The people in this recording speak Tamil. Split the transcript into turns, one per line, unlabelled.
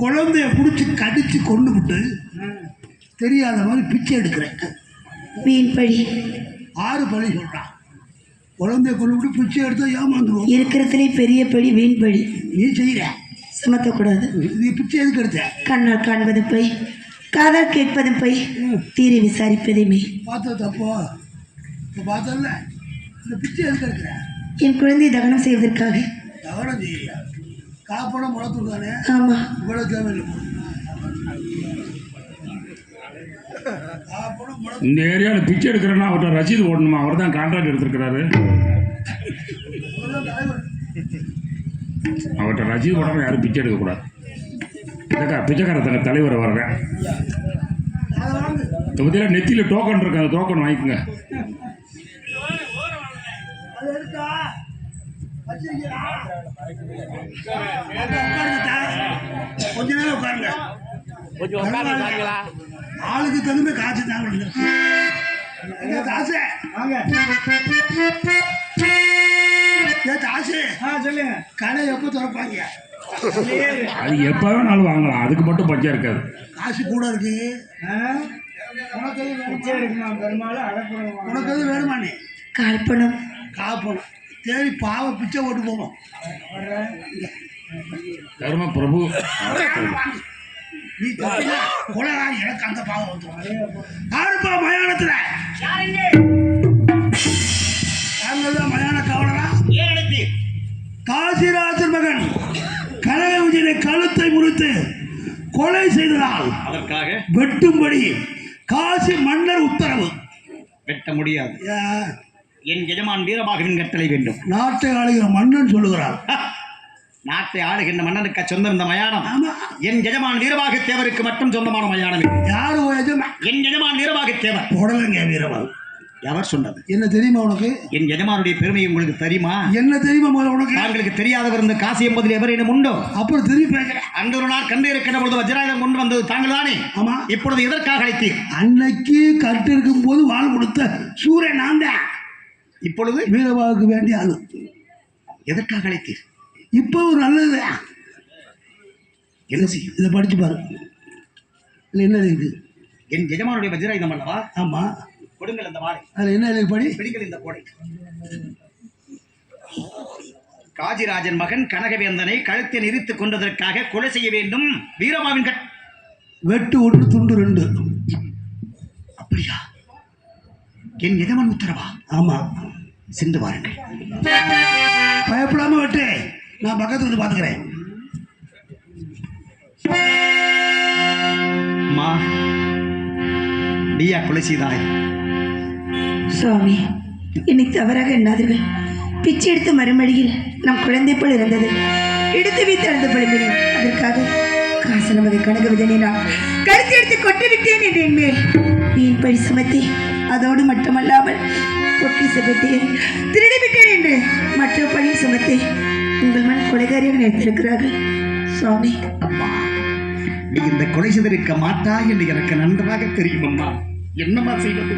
குழந்தைய பிடிச்சி கடிச்சு கொண்டு விட்டு தெரியாத மாதிரி பிச்சை எடுக்கிறேன்.
வீண் பழி.
6 பழி சொல்கிறான். குழந்தைய கொண்டு விட்டு பிச்சை எடுத்தா ஏமாந்துருவோம்.
இருக்கிறதுலே பெரிய பழி வீண் பழி.
நீ செய்கிற
சுமத்தக்கூடாது.
நீ பிச்சை எதுக்கு எடுத்த?
கண்ணால் காண்பது போய், காதால் கேட்பதும் போய், தீரை விசாரிப்பதுமே.
பார்த்தா தப்போ? இப்போ பார்த்தல இந்த பிச்சை எதுக்கு எடுக்கிற?
என் குழந்தையை தகனம் செய்வதற்காக.
தகனம் செய்யறியா? காப்பணம் முளத்துருக்கானே.
ஆமாம்.
இவ்வளோ தேவையில்லை.
இந்த ஏரியாவில் பிச்சை எடுக்கிறேன்னா அவர்கிட்ட ரசீது ஓடணுமா? அவர் தான் கான்ட்ராக்ட் எடுத்துருக்கிறாரு. அவர்கிட்ட ரசீது ஓடாமல் யாரும் பிச்சை எடுக்கக்கூடாது. பிச்சைக்காரத்தங்க தலைவர் வர்றேன். பற்றியில் நெத்தியில் டோக்கன் இருக்கு, அந்த டோக்கன் வாங்கிக்கோங்க.
கொஞ்ச நேரம் உட்காருங்க. ஆளுக்கு தகுந்த காசு தாங்க. காசு சொல்லுங்க. கடை எப்போ திறப்பாங்க?
அது எப்போ வேணாலும் வாங்கலாம், அதுக்கு மட்டும் பச்சை இருக்காது.
காசு கூட இருக்கு. உனக்கு எது வேணுமானே?
கால்பணம்.
காப்பணம் தேடி பாவ பிச்சை ஓட்டு போவோம்.
தர்ம பிரபு
நீ கொலகா எனக்கு அந்த பாவம் வந்துடும். யாருப்பா மயானத்துல? நாங்கள்தான் மயான காவலரா. காசிராஜர் மகன் கனக விஜயனை கழுத்தை முறித்து கொலை செய்ததால்
அதற்காக
வெட்டும்படி காசி மன்னர் உத்தரவு.
வெட்ட முடியாது. என் எஜமான் வீரபாகவின் கட்டளை வேண்டும்.
நாட்டை ஆளுகிற மன்னன் சொல்லுகிறார்.
நாட்டை ஆளுகின்ற மன்னனுக்கு சொந்தம் இந்த மயானம். என் எஜமான் வீரபாக தேவருக்கு மட்டும் சொந்தமான மயானம்.
யாரு எஜமான்?
என் எஜமான் வீரபாக தேவர்.
உடலுங்க வீரபாகு.
எவர் சொன்னது?
என்ன தெரியுமா உனக்கு?
என் எஜமானுடைய பெருமை உங்களுக்கு தெரியுமா?
என்ன தெரியுமா உனக்கு?
தாங்களுக்கு தெரியாதவர் இந்த காசி என்பதில் எவரேனும் உண்டோ?
அப்புறம் திரும்பி பேசுறேன்.
அந்த ஒரு நாள் கண்டு இருக்கிற பொழுது வஜ்ராயுதம் கொண்டு வந்தது தாங்கள் தானே?
ஆமா.
இப்பொழுது எதற்காக அழைத்தீர்?
அன்னைக்கு கட்டு இருக்கும் போது வாழ் கொடுத்த சூரியன் நான் தான்.
இப்பொழுது
வீரபாகுக்கு வேண்டிய ஆளு.
எதற்காக அழைத்தீர்?
இப்போ ஒரு நல்லது.
என்ன செய்யும்?
இதை படிச்சு பாரு. இல்லை என்ன இது?
என் எஜமானுடைய வஜ்ராயுதம் அல்லவா?
ஆமா.
கொடுங்கள் அந்த வாளை.
அதில் என்ன எழுதி படி?
பிடிங்கள் இந்த கோடை. காஜிராஜன் மகன் கனகவேந்தனை கழுத்தை நிறுத்திக் கொண்டதற்காக கொலை செய்ய வேண்டும். வீரபாவின்
வெட்டு 1 துண்டு 2.
அப்படியா? என் எஜமான் உத்தரவா?
ஆமா.
சென்று வாருங்கள்.
பயப்படாம வெட்டு. நான் பக்கத்துல இருந்து பாத்துக்கிறேன்.
மா நீயா கொலை செய்தாய்?
சுவாமி, என்னை தவறாக எண்ணாதீர்கள். பிச்சை எடுத்து மறுமடியில் நம் குழந்தை போல் இருந்தது. எடுத்து வைத்து அழுது பழும்பினேன். அதற்காக காசு நமது கனக விதனை நான் கருத்து எடுத்து கொண்டு விட்டேன் என்று என் மேல் வீண் பழி சுமத்தி, அதோடு மட்டுமல்லாமல் பொக்கிச பெட்டியை திருடிவிட்டேன் என்று மற்ற பழி சுமத்தி உங்கள் மன கொலைகாரியாக நினைத்திருக்கிறார்கள். சுவாமி,
அம்மா நீ இந்த கொலை செய்திருக்க மாட்டாய் என்று எனக்கு நன்றாக தெரியும். அம்மா என்னம்மா செய்வது?